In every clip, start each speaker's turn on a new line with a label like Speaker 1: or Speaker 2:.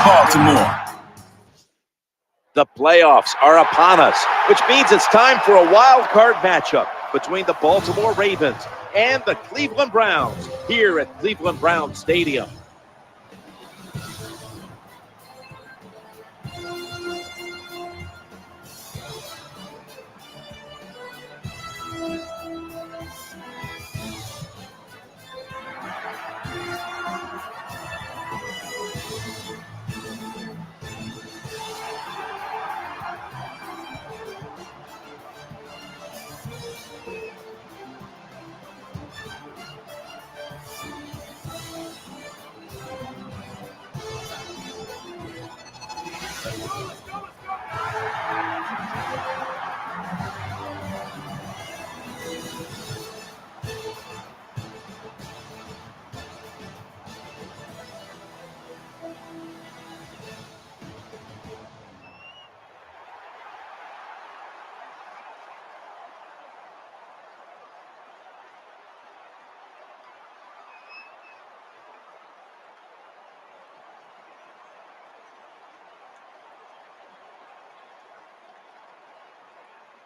Speaker 1: Baltimore.
Speaker 2: The playoffs are upon us, which means it's time for a wild card matchup between the Baltimore Ravens and the Cleveland Browns here at Cleveland Browns Stadium.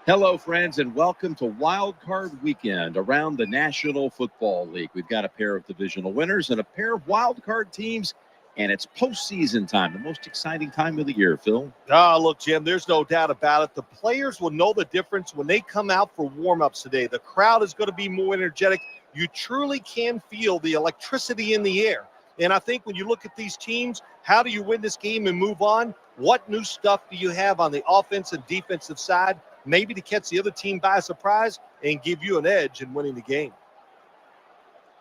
Speaker 2: Hello, friends, and welcome to Wild Card Weekend around the National Football League. We've got a pair of divisional winners and a pair of wild card teams, and it's postseason time, the most exciting time of the year, Phil.
Speaker 3: Look, Jim, there's no doubt about it. The players will know the difference when they come out for warm-ups today. The crowd is going to be more energetic. You truly can feel the electricity in the air. And I think when you look at these teams, how do you win this game and move on? What new stuff do you have on the offensive and defensive side? Maybe to catch the other team by surprise and give you an edge in winning the game.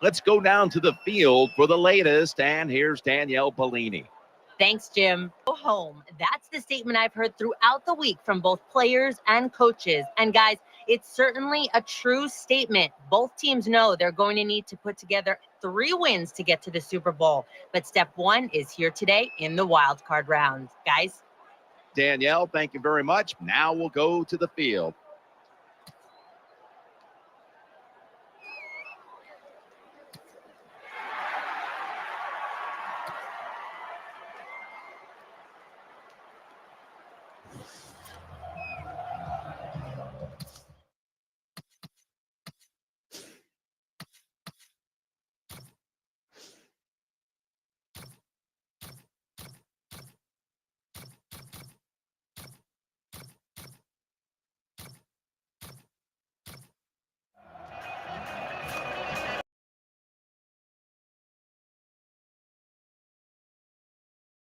Speaker 2: Let's go down to the field for the latest, and here's Danielle Bellini.
Speaker 4: Thanks, Jim. Go home. That's the statement I've heard throughout the week from both players and coaches. And guys, it's certainly a true statement. Both teams know they're going to need to put together 3 wins to get to the Super Bowl. But step 1 is here today in the wild card round. Guys.
Speaker 2: Danielle, thank you very much. Now we'll go to the field.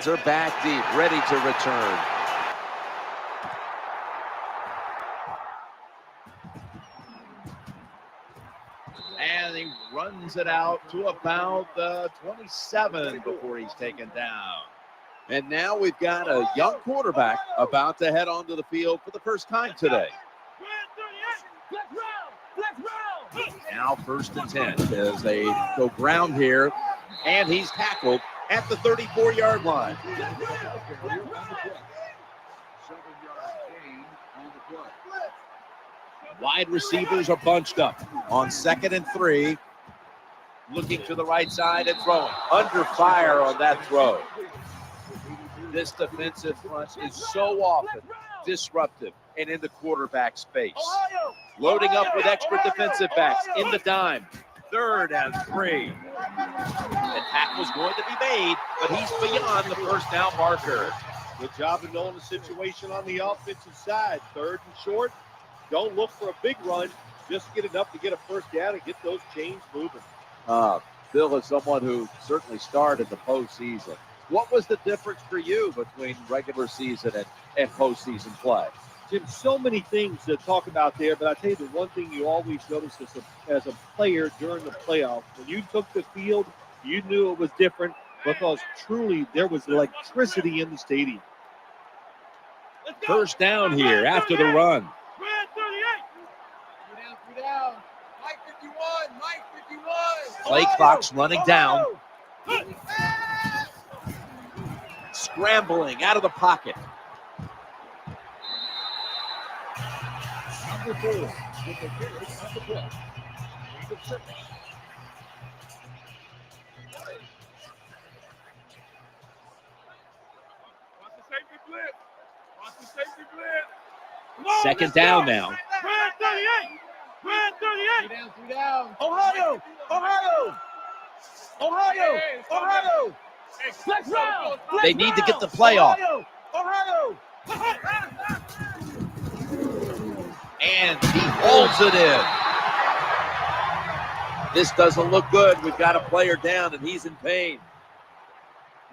Speaker 2: Are back deep, ready to return. And he runs it out to about 27 before he's taken down. And now we've got a young quarterback about to head onto the field for the first time today. Now 1st and 10 as they go ground here, and he's tackled at the 34-yard line. Wide receivers are bunched up on 2nd and 3, looking to the right side and throwing. Under fire on that throw. This defensive front is so often disruptive and in the quarterback space. Loading up with extra defensive backs in the dime. 3rd and 3. The tackle's going to be made, but he's beyond the first down marker.
Speaker 3: Good job of knowing the situation on the offensive side. 3rd and short. Don't look for a big run. Just get enough to get a first down and get those chains moving.
Speaker 2: Bill is someone who certainly starred in the postseason. What was the difference for you between regular season and postseason play?
Speaker 3: Jim, so many things to talk about there, but I tell you the one thing you always notice as a player during the playoffs, when you took the field, you knew it was different because truly there was electricity in the stadium.
Speaker 2: First down here after the run. Play clock's running down. Scrambling out of the pocket. Number 4 with the carry on the play. Second down now.
Speaker 1: Three down.
Speaker 2: Ohio! Ohio! Ohio! Ohio! They need to get the play off. Ohio! And he holds it in. This doesn't look good. We've got a player down, and he's in pain.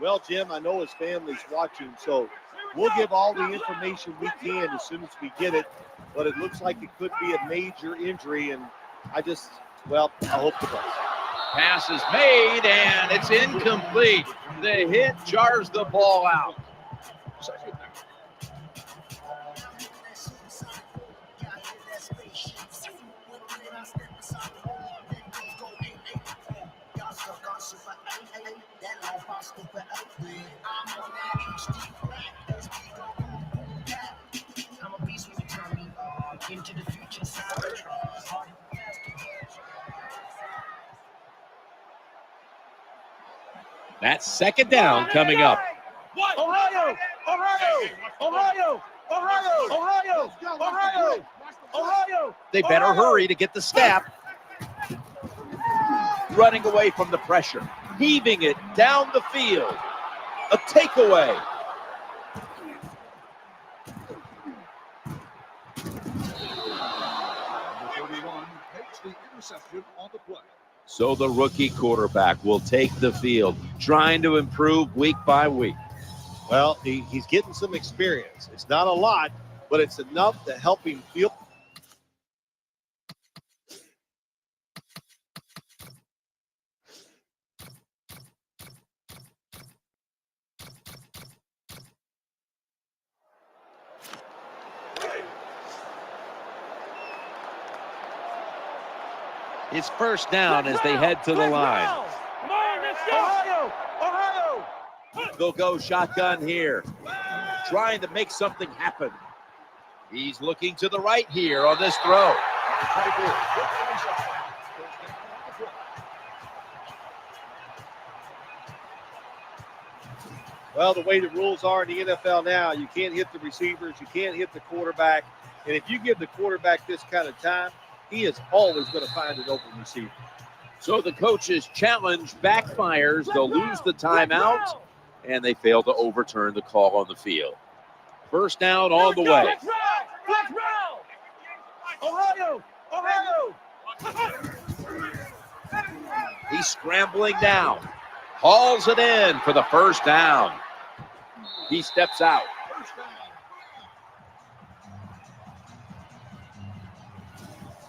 Speaker 3: Well, Jim, I know his family's watching, so we'll give all the information we can as soon as we get it. But it looks like it could be a major injury, and I hope the best.
Speaker 2: Pass is made, and it's incomplete. The hit jars the ball out. That's second down coming up.
Speaker 1: Ohio! Ohio! Ohio! Ohio! Ohio! Ohio! Ohio!
Speaker 2: They better hurry to get the snap. Running away from the pressure. Heaving it down the field. A takeaway.
Speaker 1: Takes the interception on the play.
Speaker 2: So the rookie quarterback will take the field, trying to improve week by week.
Speaker 3: Well, he's getting some experience. It's not a lot, but it's enough to help him feel.
Speaker 2: It's first down as they head to the line.
Speaker 1: Ohio! Ohio!
Speaker 2: They'll go shotgun here, trying to make something happen. He's looking to the right here on this throw.
Speaker 3: Well, the way the rules are in the NFL now, you can't hit the receivers, you can't hit the quarterback. And if you give the quarterback this kind of time, he is always going to find an open receiver.
Speaker 2: So the coach's challenge backfires. They'll lose the timeout, and they fail to overturn the call on the field. First down on the way.
Speaker 1: Ohio! Ohio!
Speaker 2: He's scrambling down. Hauls it in for the first down. He steps out.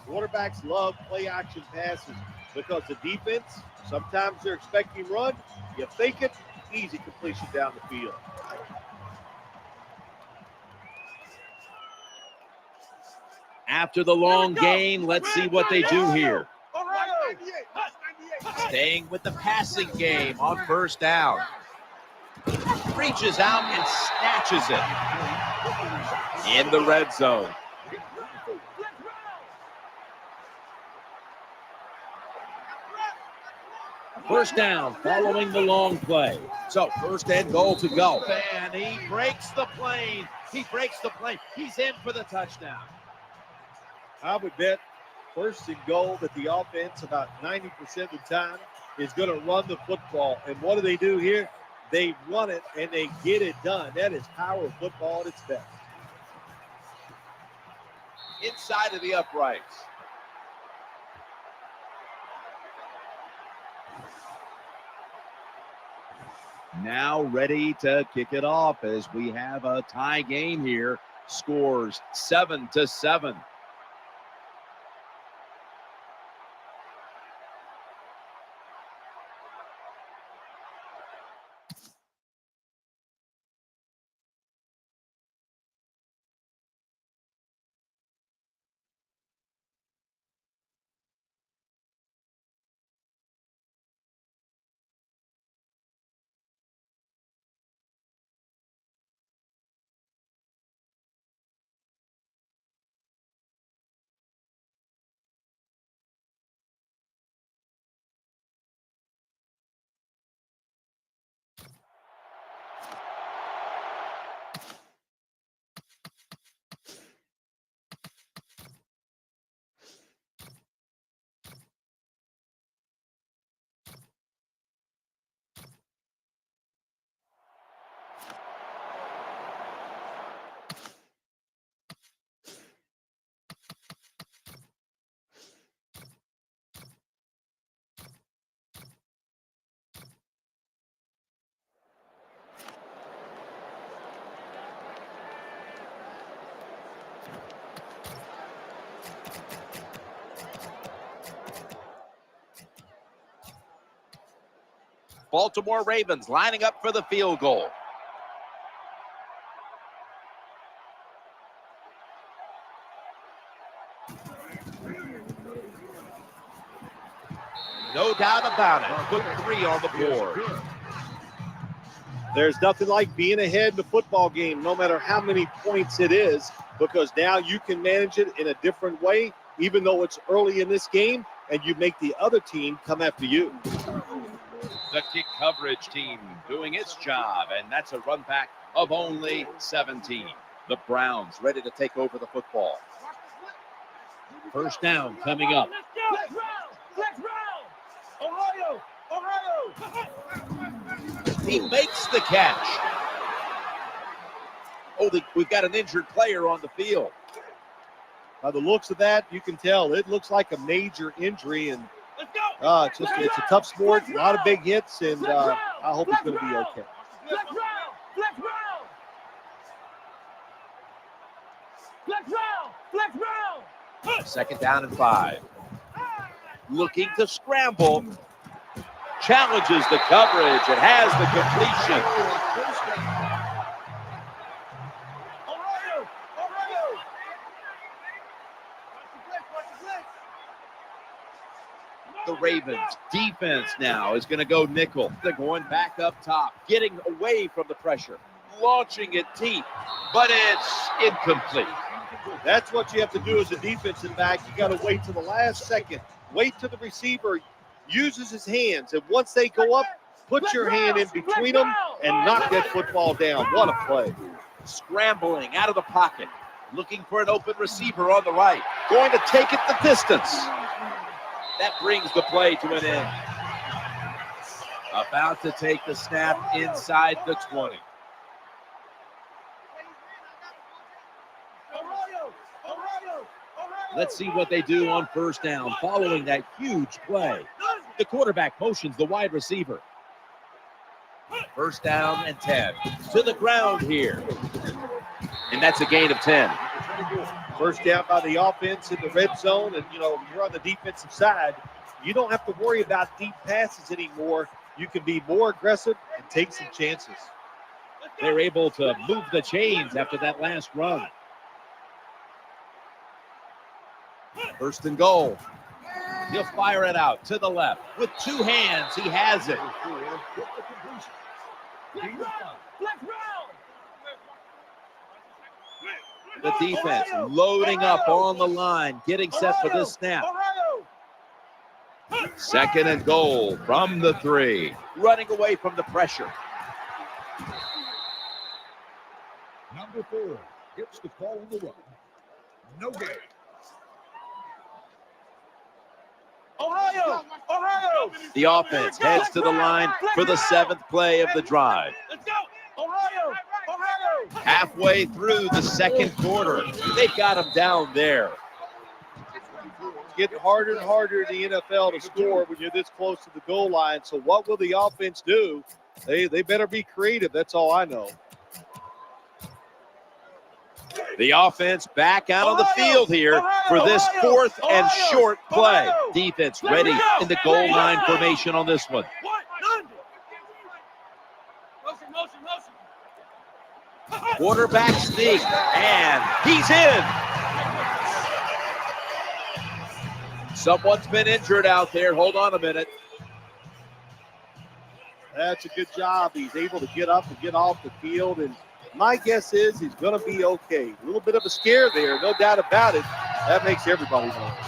Speaker 3: Quarterbacks love play action passes because the defense, sometimes they're expecting run. You fake it, easy completion down the field.
Speaker 2: After the long gain, let's see what they do here.
Speaker 1: Ohio!
Speaker 2: Staying with the passing game on first down. Reaches out and snatches it in the red zone. First down following the long play. So first and goal to go. And he breaks the plane. He breaks the plane. He's in for the touchdown.
Speaker 3: I would bet first and goal that the offense about 90% of the time is going to run the football. And what do they do here? They run it and they get it done. That is power of football at its best.
Speaker 2: Inside of the uprights. Now ready to kick it off as we have a tie game here. Scores 7-7. Baltimore Ravens lining up for the field goal. No doubt about it. Put 3 on the board.
Speaker 3: There's nothing like being ahead in the football game, no matter how many points it is, because now you can manage it in a different way, even though it's early in this game, and you make the other team come after you.
Speaker 2: The kick coverage team doing its job, and that's a run back of only 17. The Browns ready to take over the football. First down coming up. He makes the catch. Oh, we've got an injured player on the field.
Speaker 3: By the looks of that, you can tell it looks like a major injury, and it's a tough sport, a lot of big hits, and I hope he's going to be okay.
Speaker 2: Second down and 5. Looking to scramble. Challenges the coverage. It has the completion. The Ravens defense now is going to go nickel. They're going back up top, getting away from the pressure, launching it deep, but it's incomplete.
Speaker 3: That's what you have to do as a defensive back. You got to wait to the last second. Wait till the receiver uses his hands, and once they go up, put your hand in between them and knock that football down. What a play.
Speaker 2: Scrambling out of the pocket, looking for an open receiver on the right, going to take it the distance. That brings the play to an end. About to take the snap inside the 20. Let's see what they do on first down following that huge play. The quarterback motions the wide receiver. First down and 10. To the ground here. And that's a gain of 10.
Speaker 3: First down by the offense in the red zone. And, you're on the defensive side. You don't have to worry about deep passes anymore. You can be more aggressive and take some chances.
Speaker 2: They're able to move the chains after that last run. First and goal. He'll fire it out to the left. With 2 hands, he has it. The defense loading up on the line, getting set for this snap. Second and goal from the 3. Running away from the pressure.
Speaker 1: Number 4 gets the call on the run. No gain.
Speaker 3: Ohio!
Speaker 2: The offense heads to the line for the 7th play of the drive.
Speaker 3: Let's go! Ohio!
Speaker 2: Halfway through the second quarter, they've got him down there.
Speaker 3: It's getting harder and harder in the NFL to score when you're this close to the goal line. So what will the offense do? They better be creative. That's all I know.
Speaker 2: The offense back out on the field here for this 4th and short play. Defense ready in the goal line formation on this one. Quarterback sneak, and he's in. Someone's been injured out there. Hold on a minute.
Speaker 3: That's a good job. He's able to get up and get off the field, and my guess is he's going to be okay. A little bit of a scare there, no doubt about it. That makes everybody nervous.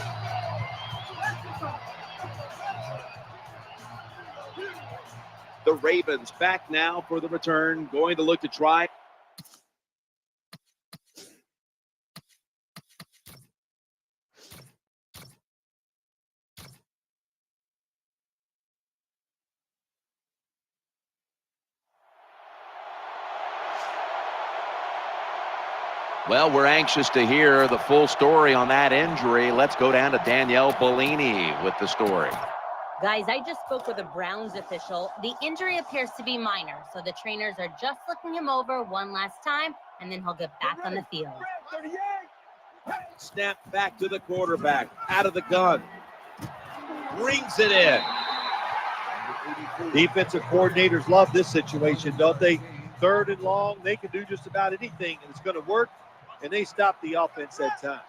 Speaker 2: The Ravens back now for the return, going to look to try. Well, we're anxious to hear the full story on that injury. Let's go down to Danielle Bellini with the story.
Speaker 4: Guys, I just spoke with a Browns official. The injury appears to be minor, so the trainers are just looking him over one last time, and then he'll get back on the field.
Speaker 2: Snap back to the quarterback, out of the gun. Brings it in.
Speaker 3: Defensive coordinators love this situation, don't they? 3rd and long, they can do just about anything, and it's going to work, and they stop the offense that time.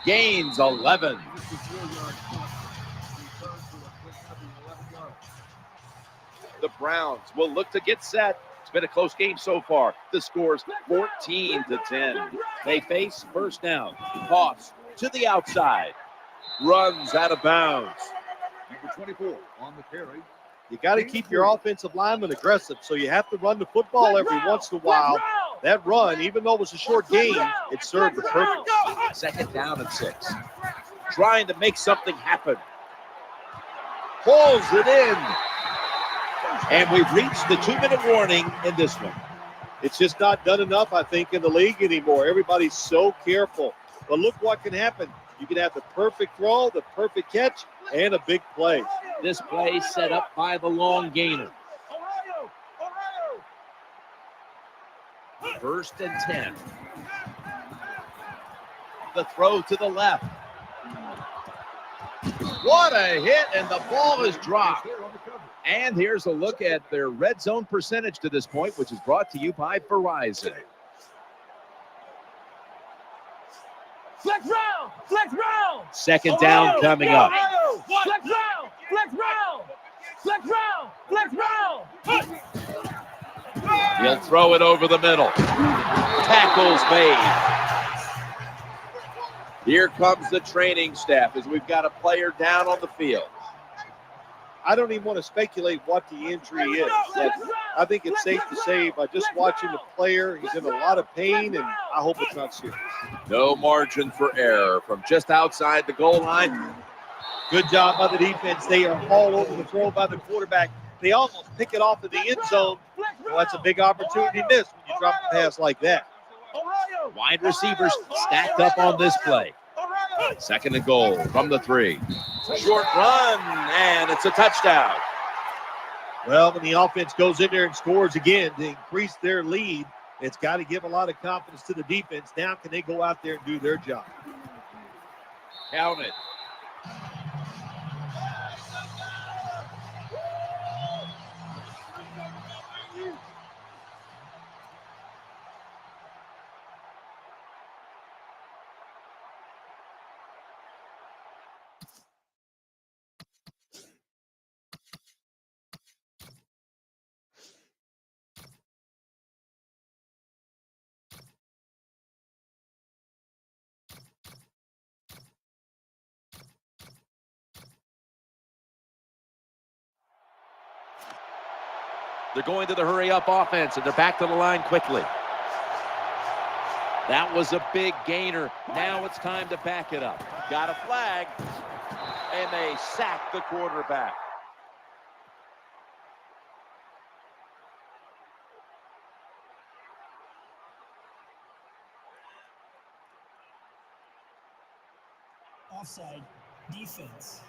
Speaker 2: Gains 11. The Browns will look to get set. It's been a close game so far. The score's 14-10. They face first down. Toss to the outside. Runs out of bounds.
Speaker 1: Number 24 on the carry.
Speaker 3: You got to keep your offensive lineman aggressive, so you have to run the football every once in a while. That run, even though it was a short game, it served the purpose.
Speaker 2: 2nd down and 6. Trying to make something happen. Pulls it in. And we've reached the 2-minute warning in this one.
Speaker 3: It's just not done enough, I think, in the league anymore. Everybody's so careful. But look what can happen. You can have the perfect throw, the perfect catch, and a big play.
Speaker 2: This play set up by the long gainer. 1st and 10. The throw to the left. What a hit, and the ball is dropped. And here's a look at their red zone percentage to this point, which is brought to you by Verizon.
Speaker 5: Flex round! Flex round!
Speaker 2: 2nd down coming up.
Speaker 5: Flex round! Flex round! Flex round! Flex round!
Speaker 2: He'll throw it over the middle. Tackles made. Here comes the training staff as we've got a player down on the field.
Speaker 3: I don't even want to speculate what the injury is. But I think it's safe to say by just watching the player, he's in a lot of pain, and I hope it's not serious.
Speaker 2: No margin for error from just outside the goal line.
Speaker 3: Good job by the defense. They are all over the throw by the quarterback. They almost pick it off in the end zone. Well, that's a big opportunity missed when you drop a pass like that.
Speaker 2: Wide receivers stacked up on this play. 2nd and goal from the 3. Short run, and it's a touchdown.
Speaker 3: Well, when the offense goes in there and scores again to increase their lead, it's got to give a lot of confidence to the defense. Now can they go out there and do their job?
Speaker 2: Count it. They're going to the hurry-up offense, and they're back to the line quickly. That was a big gainer. Now it's time to back it up. Got a flag, and they sack the quarterback.
Speaker 5: Offside defense.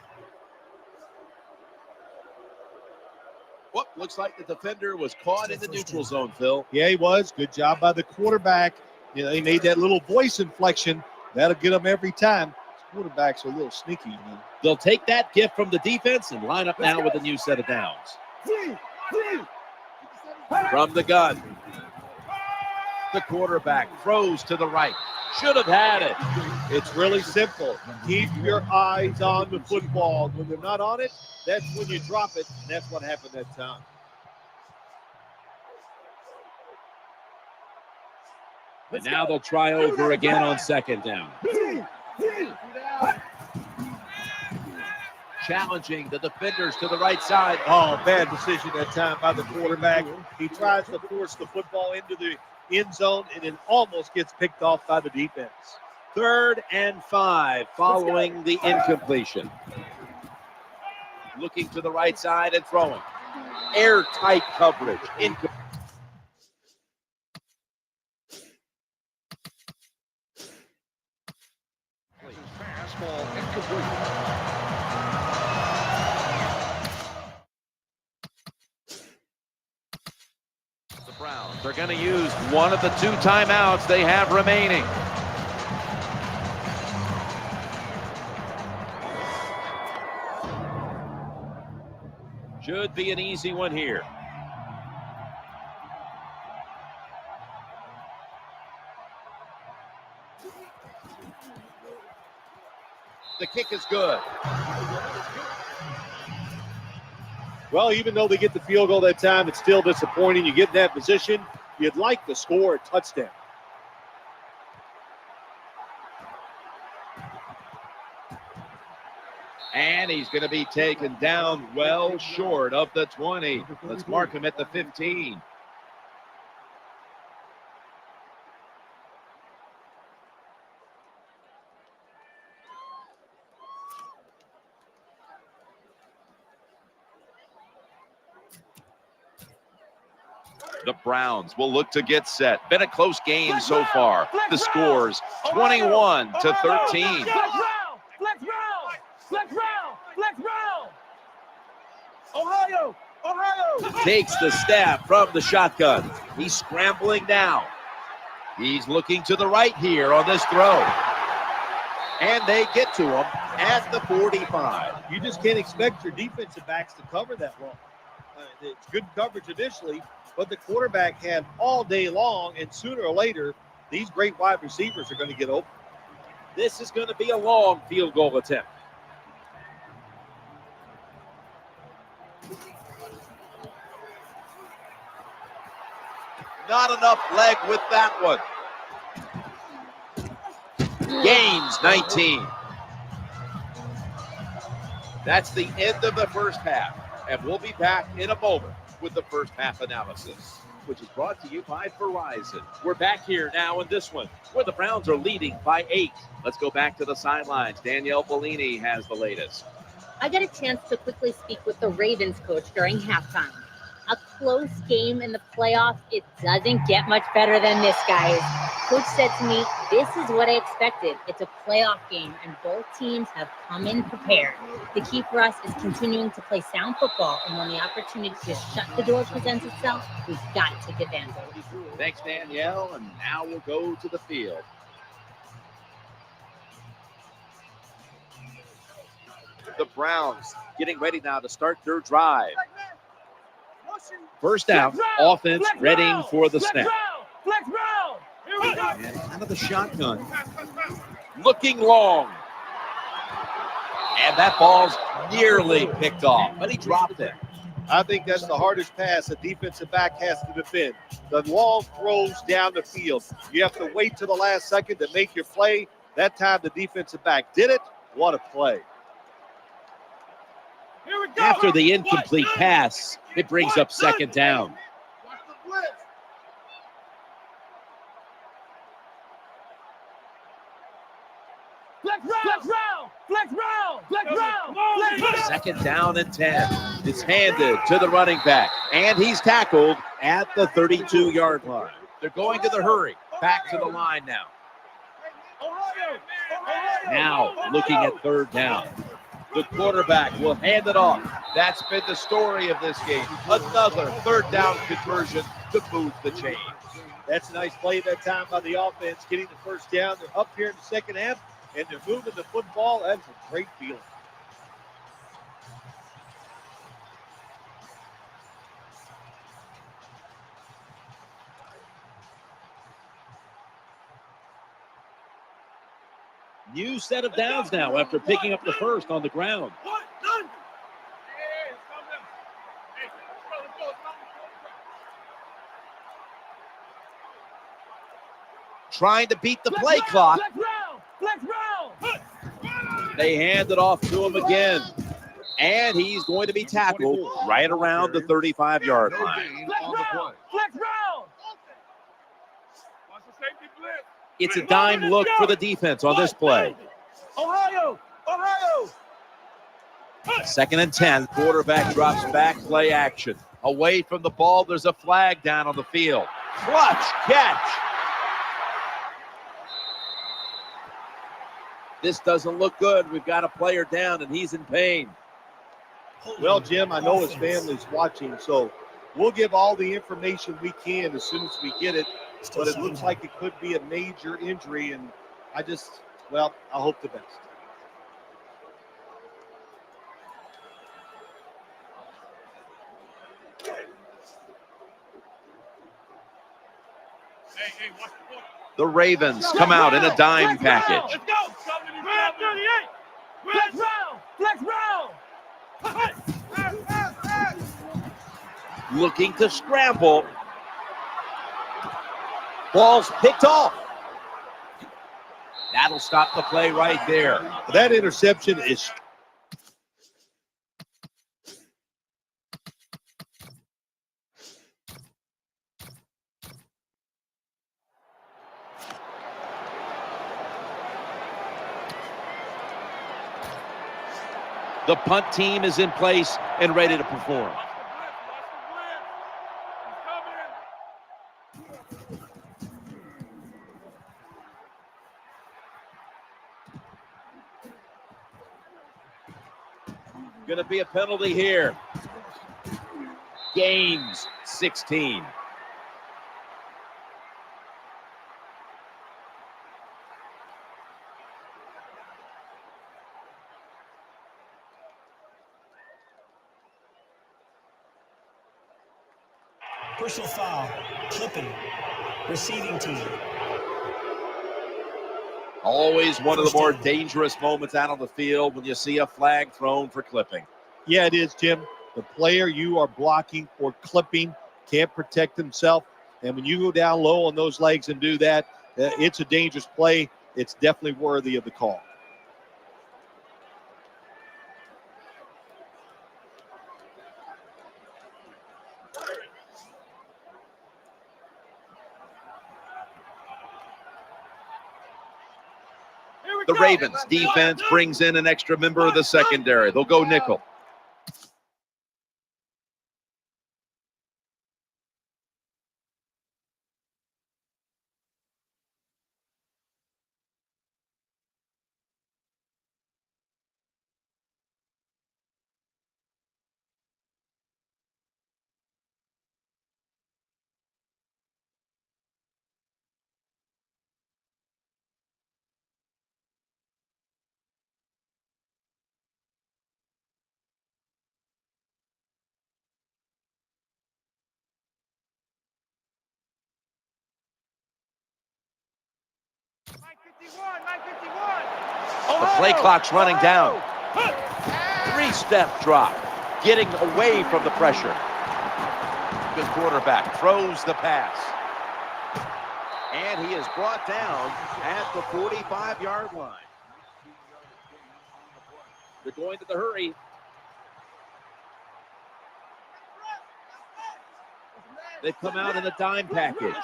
Speaker 2: Whoop, looks like the defender was caught in the neutral zone, Phil.
Speaker 3: Yeah, he was. Good job by the quarterback. You know, he made that little voice inflection. That'll get him every time. Quarterbacks are a little sneaky, you know.
Speaker 2: They'll take that gift from the defense and line up now with a new set of downs. From the gun. The quarterback throws to the right. Should have had it.
Speaker 3: It's really simple. Keep your eyes on the football. When they're not on it, that's when you drop it, and that's what happened that time.
Speaker 2: And now they'll try over again on 2nd down. Challenging the defenders to the right side.
Speaker 3: Oh, bad decision that time by the quarterback. He tries to force the football into the end zone, and it almost gets picked off by the defense.
Speaker 2: 3rd and 5 following the incompletion. Looking to the right side and throwing. Airtight coverage. going to use one of the 2 timeouts they have remaining. Should be an easy one here. The kick is good.
Speaker 3: Well, even though they get the field goal that time, it's still disappointing. You get in that position, you'd like to score a touchdown.
Speaker 2: And he's going to be taken down well short of the 20. Let's mark him at the 15. The Browns will look to get set. Been a close game so far. The scores 21 to 13.
Speaker 5: Ohio!
Speaker 2: Takes the snap from the shotgun. He's scrambling now. He's looking to the right here on this throw. And they get to him at the 45.
Speaker 3: You just can't expect your defensive backs to cover that long. It's good coverage initially, but the quarterback had all day long, and sooner or later, these great wide receivers are going to get open.
Speaker 2: This is going to be a long field goal attempt. Not enough leg with that one. Gains 19. That's the end of the first half. And we'll be back in a moment with the first half analysis, which is brought to you by Verizon. We're back here now in this one, where the Browns are leading by 8. Let's go back to the sidelines. Danielle Bellini has the latest.
Speaker 4: I got a chance to quickly speak with the Ravens coach during halftime. A close game in the playoffs, it doesn't get much better than this, guys. Coach said to me, this is what I expected. It's a playoff game, and both teams have come in prepared. The key for us is continuing to play sound football, and when the opportunity to shut the door presents itself, we've got to take advantage.
Speaker 2: Thanks, Danielle, and now we'll go to the field. The Browns getting ready now to start their drive. First down, offense readying for the snap. And out of the shotgun. Looking long. And that ball's nearly picked off, but he dropped it.
Speaker 3: I think that's the hardest pass a defensive back has to defend. The long throws down the field. You have to wait till the last second to make your play. That time the defensive back did it. What a play.
Speaker 2: After the incomplete pass, it brings up second down. Second down and 10. It's handed to the running back, and he's tackled at the 32-yard line. They're going to the hurry. Back to the line now. Now looking at third down. The quarterback will hand it off. That's been the story of this game. Another third down conversion to move the chains.
Speaker 3: That's a nice play that time by the offense, getting the first down. They're up here in the second half, and they're moving the football. That's a great feeling.
Speaker 2: New set of downs now after picking up the first on the ground. Trying to beat the play clock. They hand it off to him again. And he's going to be tackled right around the 35-yard line. It's a dime look for the defense on this play.
Speaker 5: Ohio!
Speaker 2: Second and 10. Quarterback drops back, play action. Away from the ball, there's a flag down on the field. Clutch catch. This doesn't look good. We've got a player down, and he's in pain.
Speaker 3: Well, Jim, I know his family's watching, so We'll give all the information we can as soon as we get it, but it looks like it could be a major injury, and I hope the best.
Speaker 2: The Ravens come out in a dime package.
Speaker 5: Let's go. Man 38. Flex round. Flex round.
Speaker 2: Looking to scramble. Ball's picked off. That'll stop the play right there.
Speaker 3: That interception is
Speaker 2: The punt team is in place and ready to perform. Going to be a penalty here. Gains 16.
Speaker 6: Personal foul, clipping, receiving team.
Speaker 2: Always one of the more dangerous moments out on the field when you see a flag thrown for clipping.
Speaker 3: Yeah, it is, Jim. The player you are blocking or clipping can't protect himself. And when you go down low on those legs and do that, it's a dangerous play. It's definitely worthy of the call.
Speaker 2: The Ravens defense brings in an extra member of the secondary. They'll go nickel. The play clock's running down. 3-step drop, getting away from the pressure. Good quarterback throws the pass. And he is brought down at the 45-yard line. They're going to the hurry. They've come out in a dime package.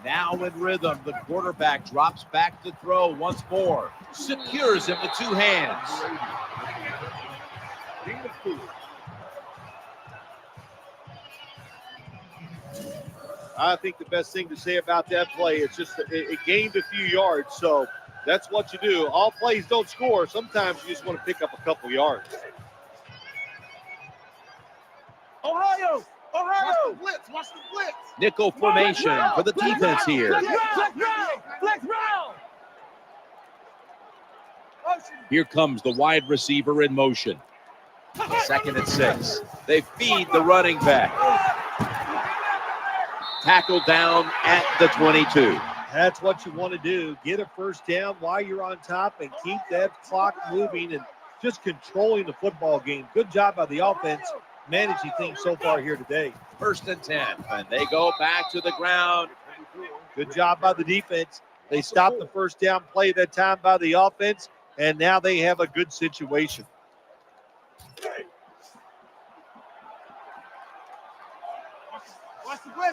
Speaker 2: Now in rhythm, the quarterback drops back to throw once more. Secures him with two hands.
Speaker 3: I think the best thing to say about that play is just it gained a few yards. So that's what you do. All plays don't score. Sometimes you just want to pick up a couple yards.
Speaker 5: Ohio! Watch the blitz! Watch the blitz!
Speaker 2: Nickel formation for the defense here.
Speaker 5: Flex round!
Speaker 2: Here comes the wide receiver in motion. 2nd and 6. They feed the running back. Tackled down at the 22.
Speaker 3: That's what you want to do. Get a first down while you're on top and keep that clock moving and just controlling the football game. Good job by the offense managing things so far here today.
Speaker 2: 1st and 10. And they go back to the ground.
Speaker 3: Good job by the defense. They stopped the first down play that time by the offense, and now they have a good situation.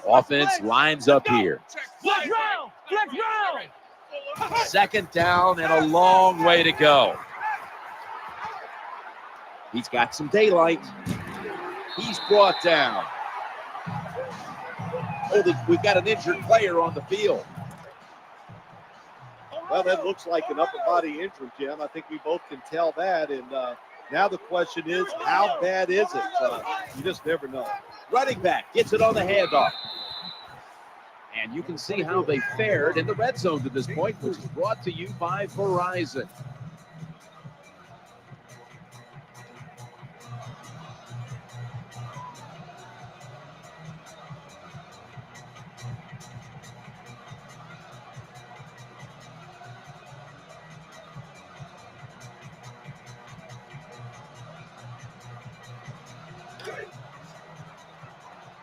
Speaker 2: Offense lines up here.
Speaker 5: Flex round!
Speaker 2: 2nd down and a long way to go. He's got some daylight. He's brought down. Oh, we've got an injured player on the field.
Speaker 3: Well, that looks like an upper body injury, Jim. I think we both can tell that. And Now the question is, how bad is it? You just never know.
Speaker 2: Running back gets it on the handoff. And you can see how they fared in the red zone to this point, which is brought to you by Verizon.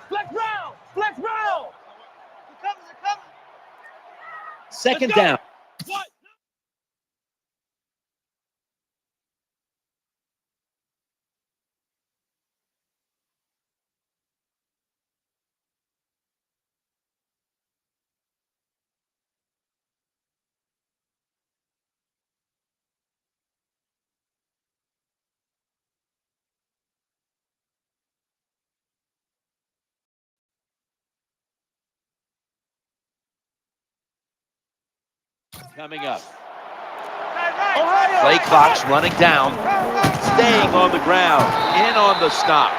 Speaker 5: Flex round! Flex round!
Speaker 2: Second down.
Speaker 5: What?
Speaker 2: Coming up.
Speaker 5: Ohio!
Speaker 2: Play clock's running down. Staying on the ground. In on the stop.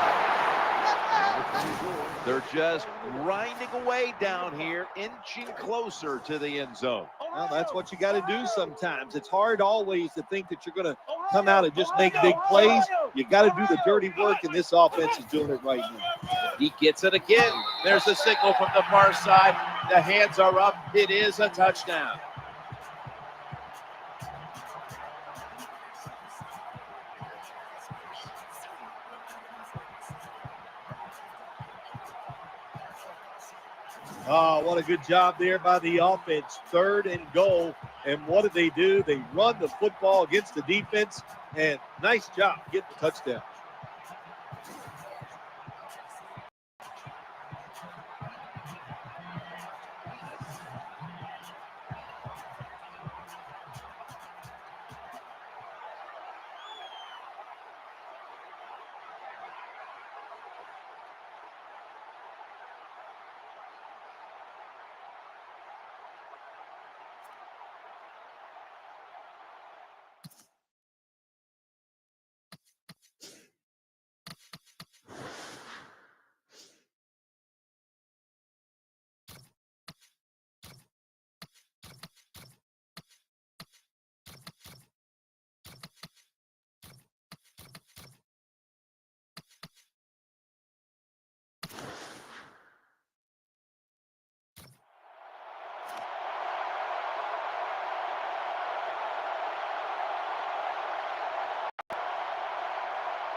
Speaker 2: They're just grinding away down here, inching closer to the end zone.
Speaker 3: Well, that's what you got to do sometimes. It's hard always to think that you're going to come out and just make big plays. You got to do the dirty work, and this offense is doing it right now.
Speaker 2: He gets it again. There's a signal from the far side. The hands are up. It is a touchdown.
Speaker 3: Oh, what a good job there by the offense. 3rd and goal. And what do? They run the football against the defense. And nice job getting the touchdown.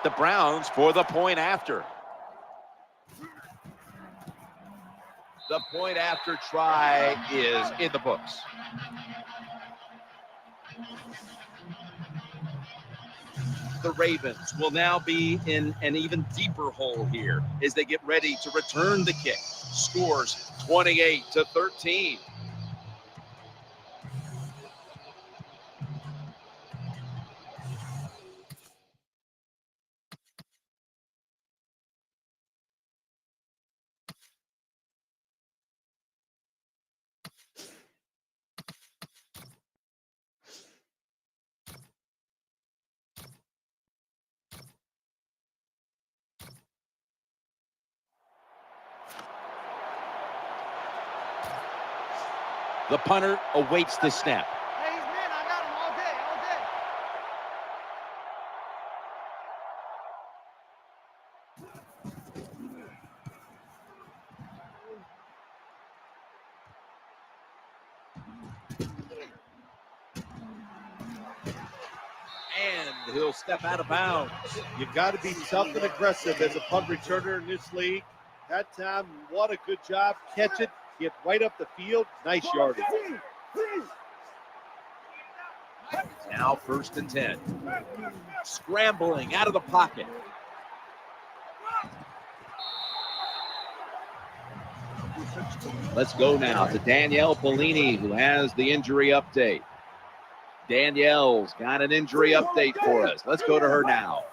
Speaker 2: The Browns for the point after. The point after try is in the books. The Ravens will now be in an even deeper hole here as they get ready to return the kick. Scores 28-13. The punter awaits the snap.
Speaker 5: Hey, he's man, I got him all day, all day.
Speaker 2: And he'll step out of bounds.
Speaker 3: You've got to be tough and aggressive as a punt returner in this league. That time, what a good job. Catch it, get right up the field. Nice yardage.
Speaker 2: Now 1st and 10. Scrambling out of the pocket. Let's go now to Danielle Bellini, who has the injury update. Danielle's got an injury update for us. Let's go to her now.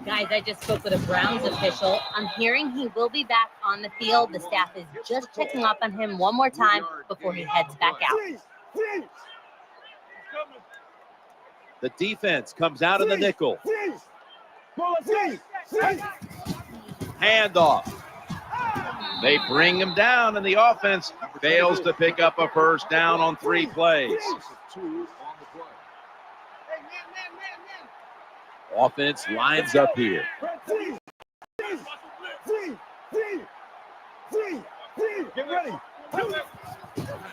Speaker 4: Guys, I just spoke with a Browns official. I'm hearing he will be back on the field. The staff is just checking up on him one more time before he heads back out.
Speaker 2: The defense comes out in the nickel. Handoff. They bring him down, and the offense fails to pick up a first down on 3 plays. Offense lines up here.
Speaker 5: Get ready.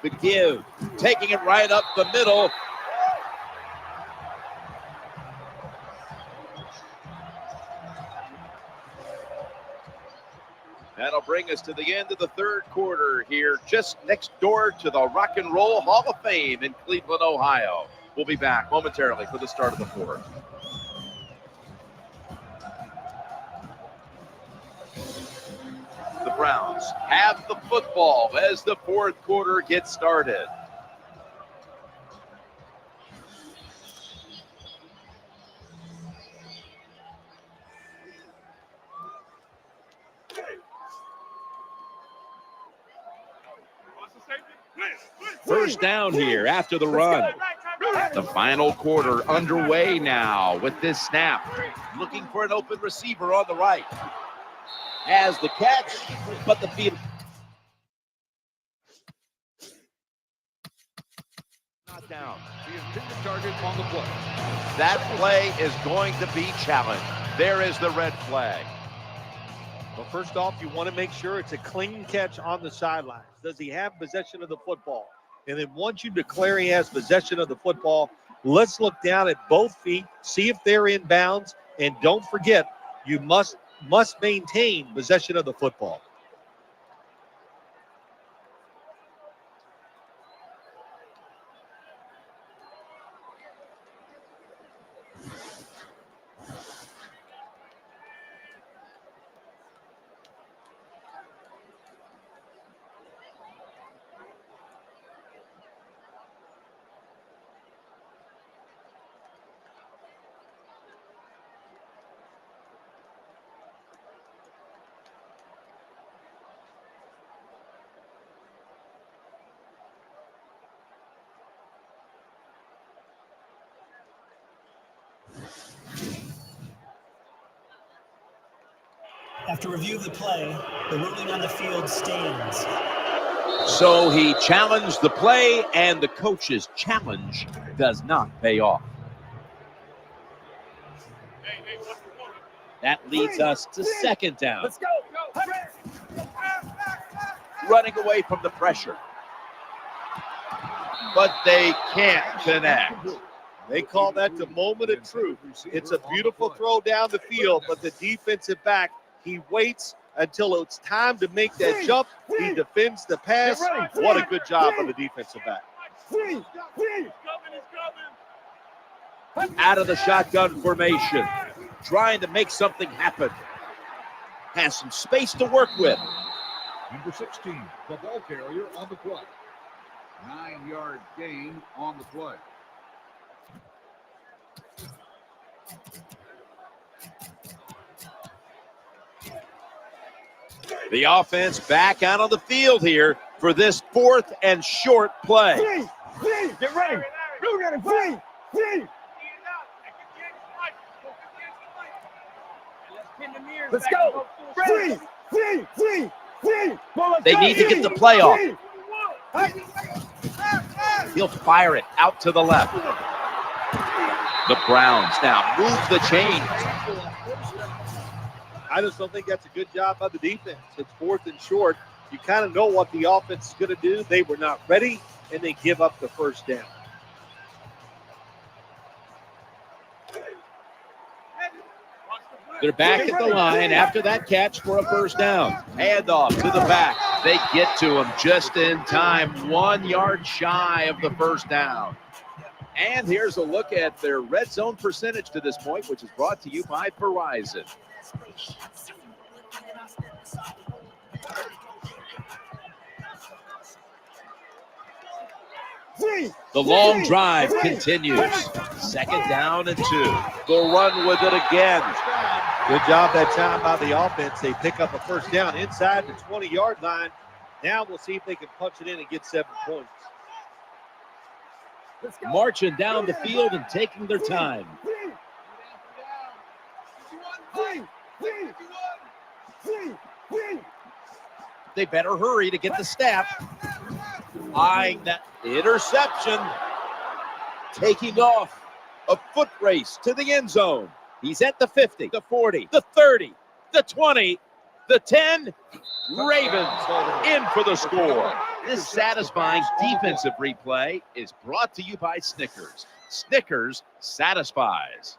Speaker 2: The give, taking it right up the middle. That'll bring us to the end of the third quarter here, just next door to the Rock and Roll Hall of Fame in Cleveland, Ohio. We'll be back momentarily for the start of the fourth. The Browns have the football as the fourth quarter gets started. First down here after the run. The final quarter underway now with this snap. Looking for an open receiver on the right. Has the catch, but the field not down.
Speaker 1: The intended target on the play.
Speaker 2: That play is going to be challenged. There is the red flag.
Speaker 3: Well, first off, you want to make sure it's a clean catch on the sidelines. Does he have possession of the football? And then once you declare he has possession of the football, let's look down at both feet, see if they're in bounds, and don't forget, you must maintain possession of the football.
Speaker 6: After review of the play, the ruling on the field stands.
Speaker 2: So he challenged the play, and the coach's challenge does not pay off. That leads us to second down.
Speaker 5: Let's go.
Speaker 2: Running away from the pressure. But they can't connect.
Speaker 3: They call that the moment of truth. It's a beautiful throw down the field, but the defensive back, he waits until it's time to make that jump. He defends the pass. What a good job of the defensive back.
Speaker 2: Out of the shotgun formation, trying to make something happen. Has some space to work with.
Speaker 1: Number 16, the ball carrier on the play. 9-yard gain on the play.
Speaker 2: The offense back out on the field here for this fourth and short play.
Speaker 5: Get ready. Let's go.
Speaker 2: They need to get the play off. He'll fire it out to the left. The Browns now move the chains.
Speaker 3: I just don't think that's a good job by the defense. It's fourth and short. You kind of know what the offense is going to do. They were not ready, and they give up the first down.
Speaker 2: They're back at the line after that catch for a first down. Handoff to the back. They get to him just in time, 1 yard shy of the first down. And here's a look at their red zone percentage to this point, which is brought to you by Verizon. The long drive continues. Second down and 2. They'll run with it again.
Speaker 3: Good job that time by the offense. They pick up a first down inside the 20-yard line. Now we'll see if they can punch it in and get 7 points.
Speaker 2: Marching down the field and taking their time. They better hurry to get the snap. Eyeing that interception. Taking off. A foot race to the end zone. He's at the 50, the 40, the 30, the 20, the 10. Ravens in for the score. This satisfying defensive replay is brought to you by Snickers. Snickers satisfies.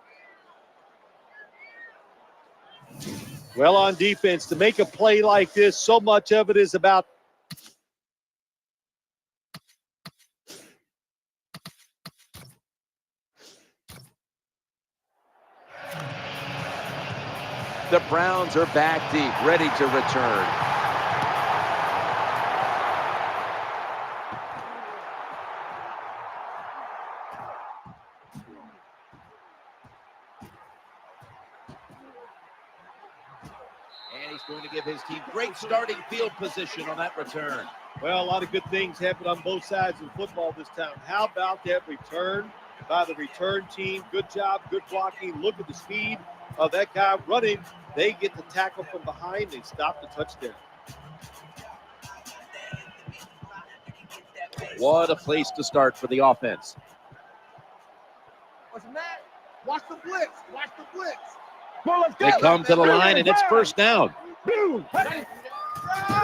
Speaker 3: Well, on defense, to make a play like this, so much of it is about
Speaker 2: The Browns are back deep, ready to return. And he's going to give his team great starting field position on that return.
Speaker 3: Well, a lot of good things happen on both sides of football this time. How about that return by the return team? Good job, good blocking. Look at the speed of that guy running. They get the tackle from behind. They stop the touchdown.
Speaker 2: What a place to start for the offense.
Speaker 1: What's that? Watch the blitz. Watch the blitz.
Speaker 5: Well, let's go.
Speaker 2: They come to the line, and it's first down.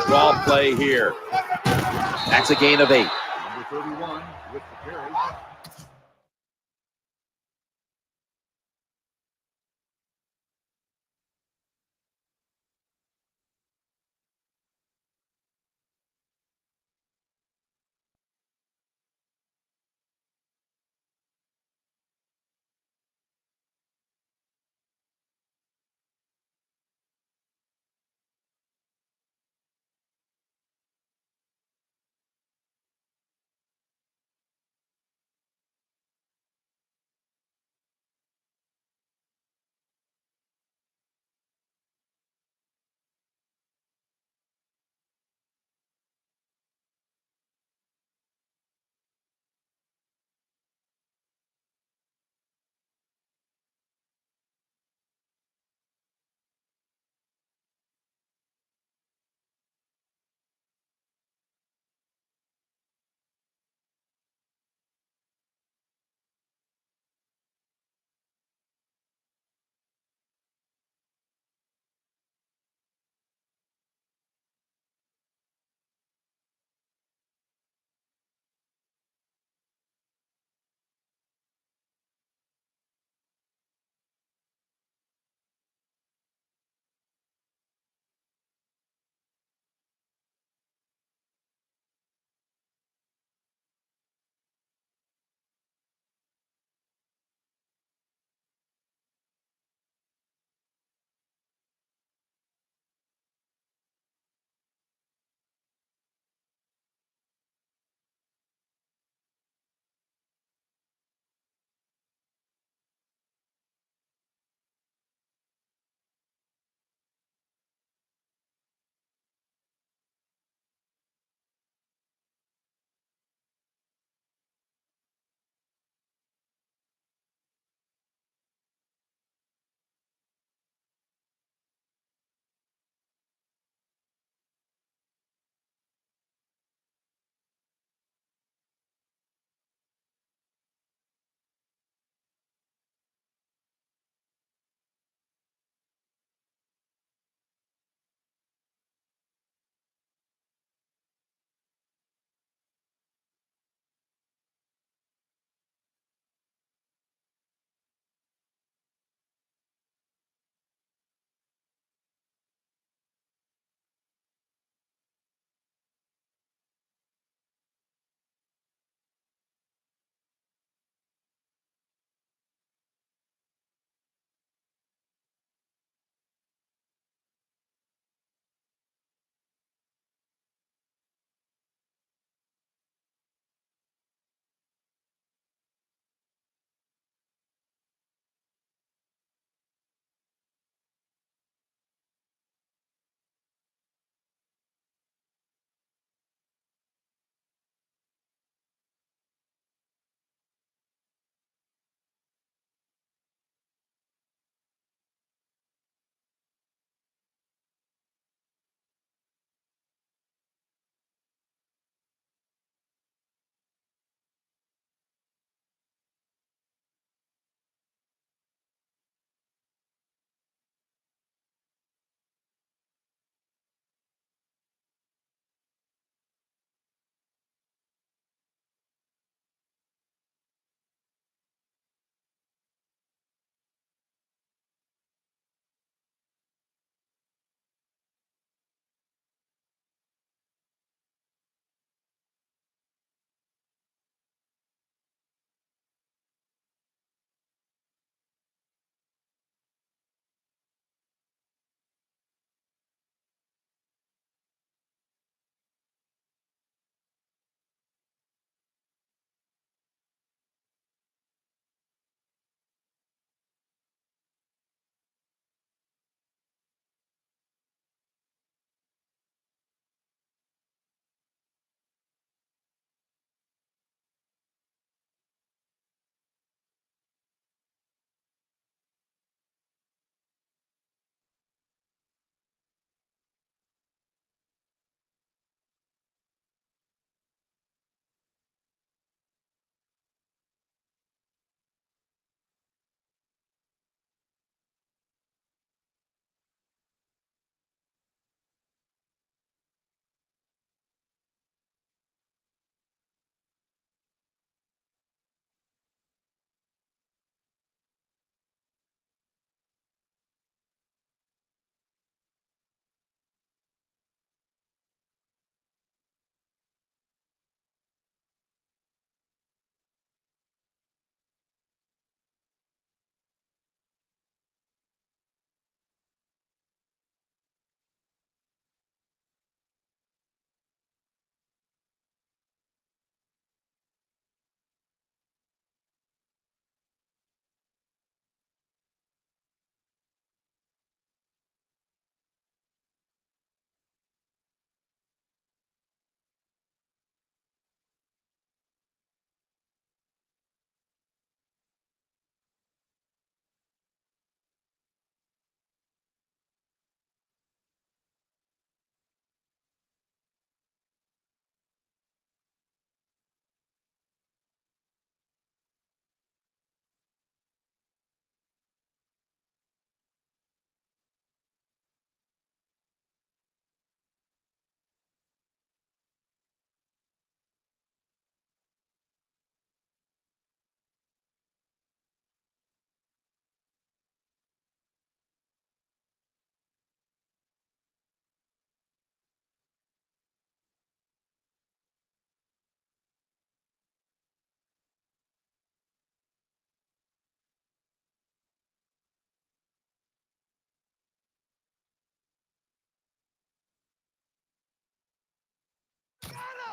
Speaker 2: Draw play here. That's a gain of 8.
Speaker 1: Number 31 with the carry.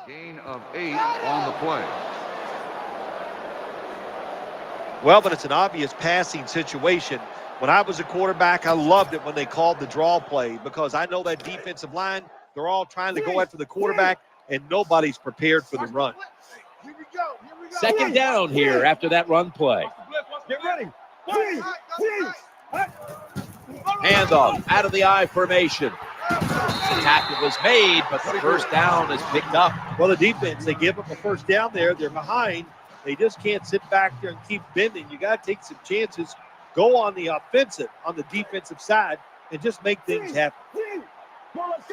Speaker 1: Gain of 8 on the play.
Speaker 3: Well, but it's an obvious passing situation. When I was a quarterback, I loved it when they called the draw play because I know that defensive line, they're all trying to go after the quarterback, and nobody's prepared for the run.
Speaker 2: Second down here after that run play.
Speaker 5: Get ready.
Speaker 2: Handoff out of the I formation. The tackle was made, but the first down is picked up.
Speaker 3: Well, the defense, they give up a first down there. They're behind. They just can't sit back there and keep bending. You got to take some chances. Go on the defensive side, and just make things happen.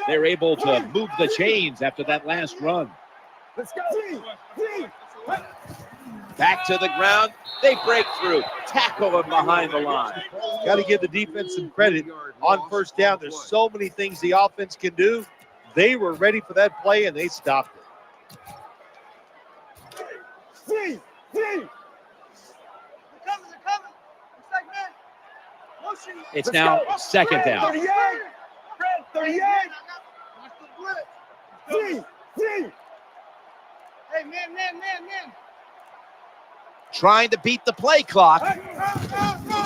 Speaker 2: They're able to move the chains after that last run.
Speaker 5: Let's go.
Speaker 2: Back to the ground. They break through. Tackle him behind the line.
Speaker 3: Got to give the defense some credit on first down. There's so many things the offense can do. They were ready for that play, and they stopped it.
Speaker 2: It's now second down.
Speaker 5: 38. 38. Hey, man.
Speaker 2: Trying to beat the play clock.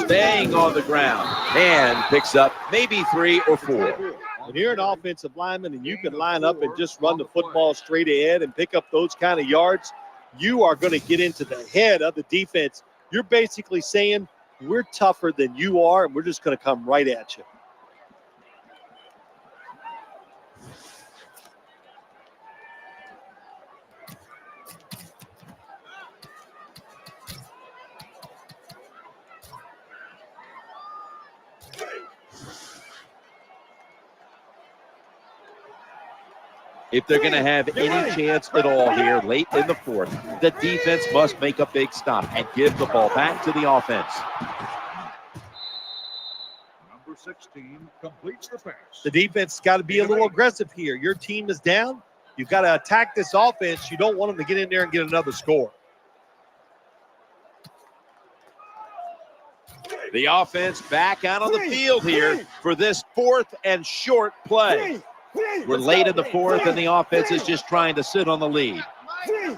Speaker 2: Staying on the ground. And picks up maybe 3 or 4.
Speaker 3: When you're an offensive lineman and you can line up and just run the football straight ahead and pick up those kind of yards, you are going to get into the head of the defense. You're basically saying, we're tougher than you are, and we're just going to come right at you.
Speaker 2: If they're going to have any chance at all here late in the fourth, the defense must make a big stop and give the ball back to the offense.
Speaker 1: Number 16 completes the pass.
Speaker 3: The defense got to be a little aggressive here. Your team is down. You've got to attack this offense. You don't want them to get in there and get another score.
Speaker 2: The offense back out on the field here for this fourth and short play. We're late in the fourth, and the offense is just trying to sit on the lead.
Speaker 5: Let's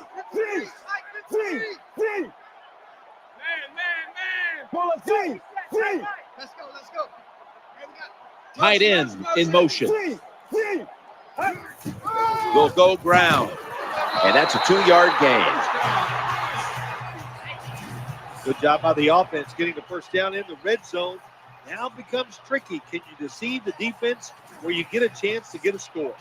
Speaker 5: go.
Speaker 2: Tight end in motion. Will go ground, and that's a 2-yard gain.
Speaker 3: Good job by the offense getting the first down in the red zone. Now it becomes tricky. Can you deceive the defense where you get a chance to get a score?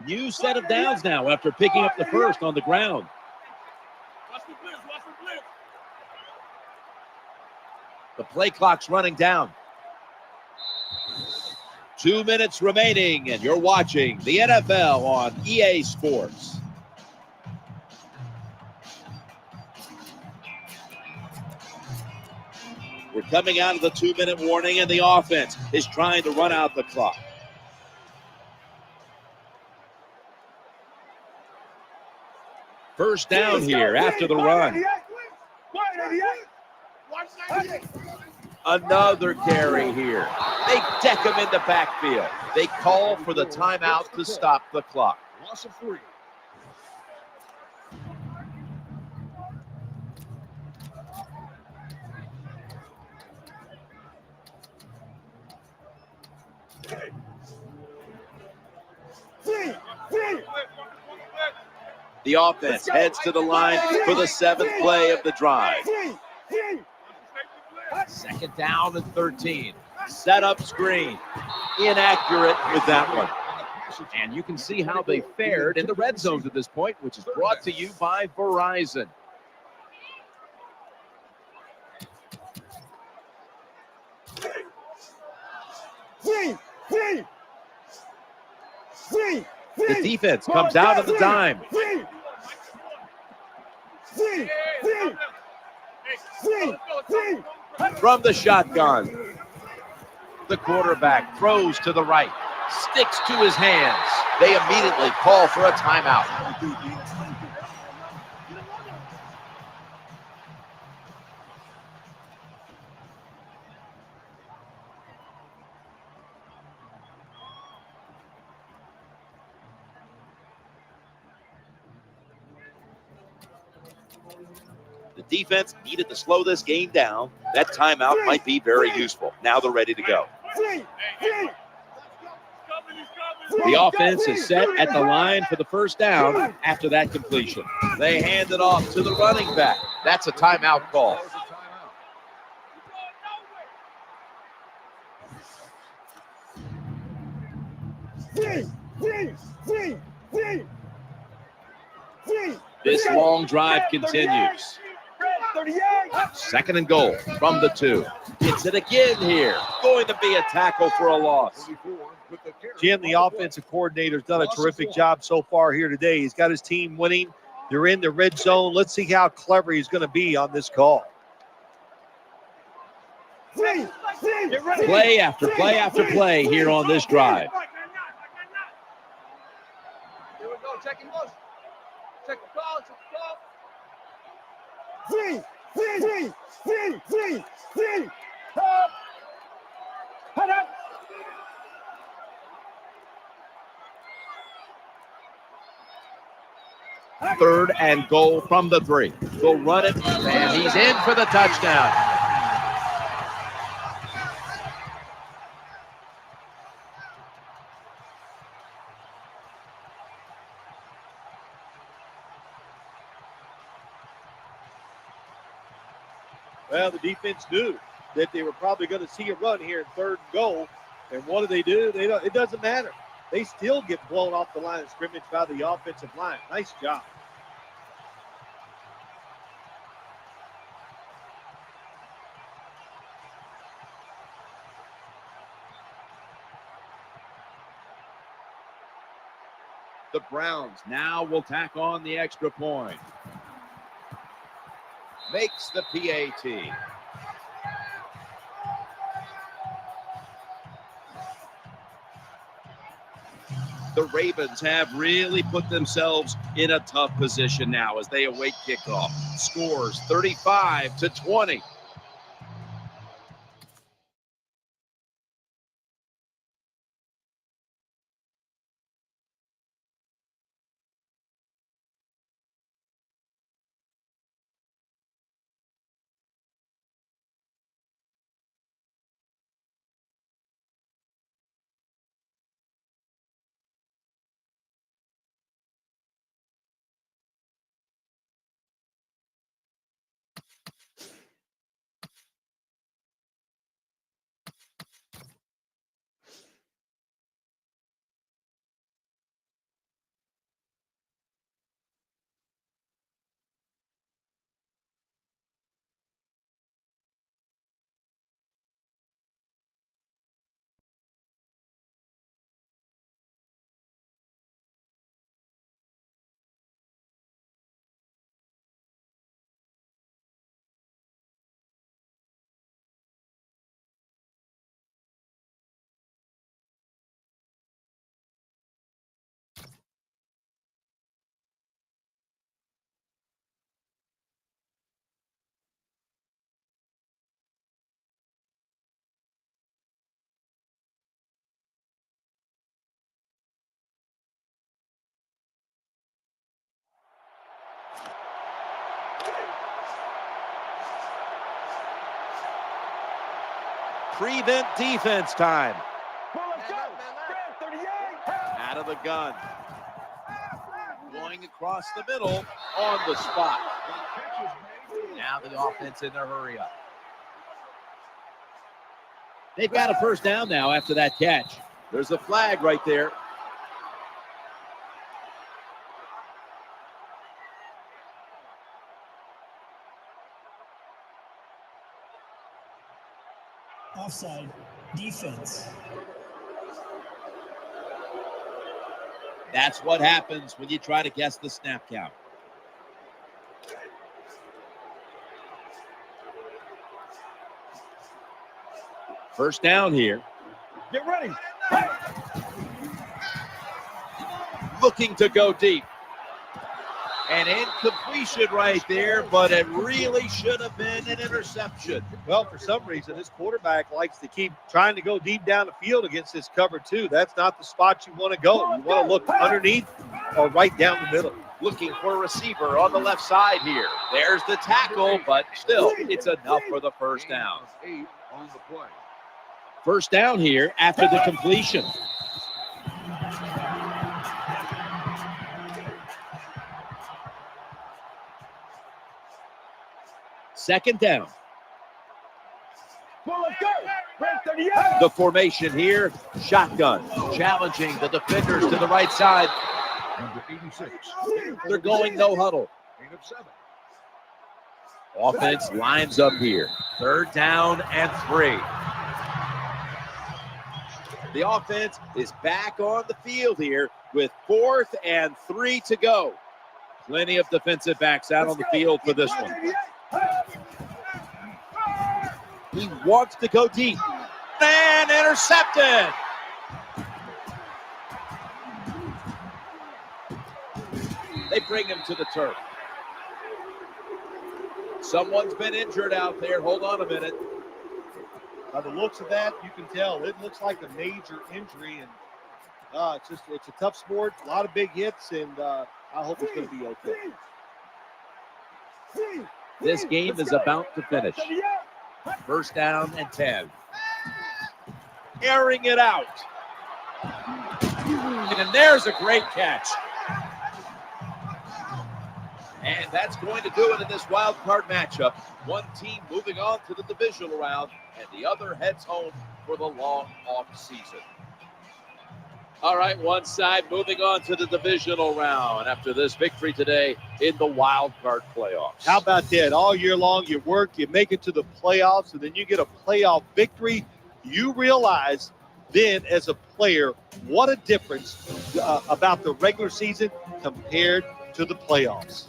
Speaker 2: New set of downs now after picking up the first on the ground. The play clock's running down. 2 minutes remaining, and you're watching the NFL on EA Sports. We're coming out of the 2-minute warning, and the offense is trying to run out the clock. First down here after the run. Another carry here. They deck him in the backfield. They call for the timeout to stop the clock.
Speaker 1: Loss of 3.
Speaker 2: The offense heads to the line for the 7th play of the drive. Second down and 13. Set up screen. Inaccurate with that one. And you can see how they fared in the red zone to this point, which is brought to you by Verizon. The defense comes out of the dime. From the shotgun, the quarterback throws to the right, sticks to his hands. They immediately call for a timeout. The defense needed to slow this game down. That timeout might be very useful. Now they're ready to go. The offense is set at the line for the first down after that completion. They hand it off to the running back. That's a timeout call. This long drive continues. 2nd and goal from the 2. Gets it again here. Going to be a tackle for a loss.
Speaker 3: Jim, the offensive coordinator's done a terrific job so far here today. He's got his team winning. They're in the red zone. Let's see how clever he's going to be on this call.
Speaker 2: Play after play after play here on this drive.
Speaker 1: Here we go. Check the call.
Speaker 2: Third and goal from the 3. They'll run it, and he's in for the touchdown.
Speaker 3: Well, the defense knew that they were probably going to see a run here in 3rd and goal. And what do? It doesn't matter. They still get blown off the line of scrimmage by the offensive line. Nice job.
Speaker 2: The Browns now will tack on the extra point. Makes the PAT. The Ravens have really put themselves in a tough position now as they await kickoff. Scores 35-20. Prevent defense time. Out of the gun. Going across the middle on the spot. Now the offense in their hurry up. They've got a first down now after that catch. There's a flag right there.
Speaker 6: Offside. Defense.
Speaker 2: That's what happens when you try to guess the snap count. First down here.
Speaker 5: Get ready.
Speaker 2: Looking to go deep. An incompletion right there, but it really should have been an interception.
Speaker 3: Well, for some reason, this quarterback likes to keep trying to go deep down the field against this cover two. That's not the spot you want to go. You want to look underneath or right down the middle.
Speaker 2: looking for a receiver on the left side here. There's the tackle, but still, it's enough for the first down.
Speaker 1: 8 on the play.
Speaker 2: First down here after the completion. Second down. The formation here, shotgun, challenging the defenders to the right side.
Speaker 1: Number 86.
Speaker 2: They're going no huddle.
Speaker 1: 8 of 7.
Speaker 2: Offense lines up here. Third down and 3. The offense is back on the field here with 4th and 3 to go. Plenty of defensive backs out on the field for this one. He wants to go deep. And intercepted. They bring him to the turf. Someone's been injured out there. Hold on a minute.
Speaker 3: By the looks of that, you can tell it looks like a major injury, and it's a tough sport, a lot of big hits, and I hope it's going to be okay.
Speaker 2: This game is about to finish. First down and 10. Airing it out. And there's a great catch. And that's going to do it in this wild card matchup. One team moving on to the divisional round, and the other heads home for the long off season. All right, one side moving on to the divisional round after this victory today in the wild card playoffs.
Speaker 3: How about that? All year long, you work, you make it to the playoffs, and then you get a playoff victory. You realize then as a player what a difference about the regular season compared to the playoffs.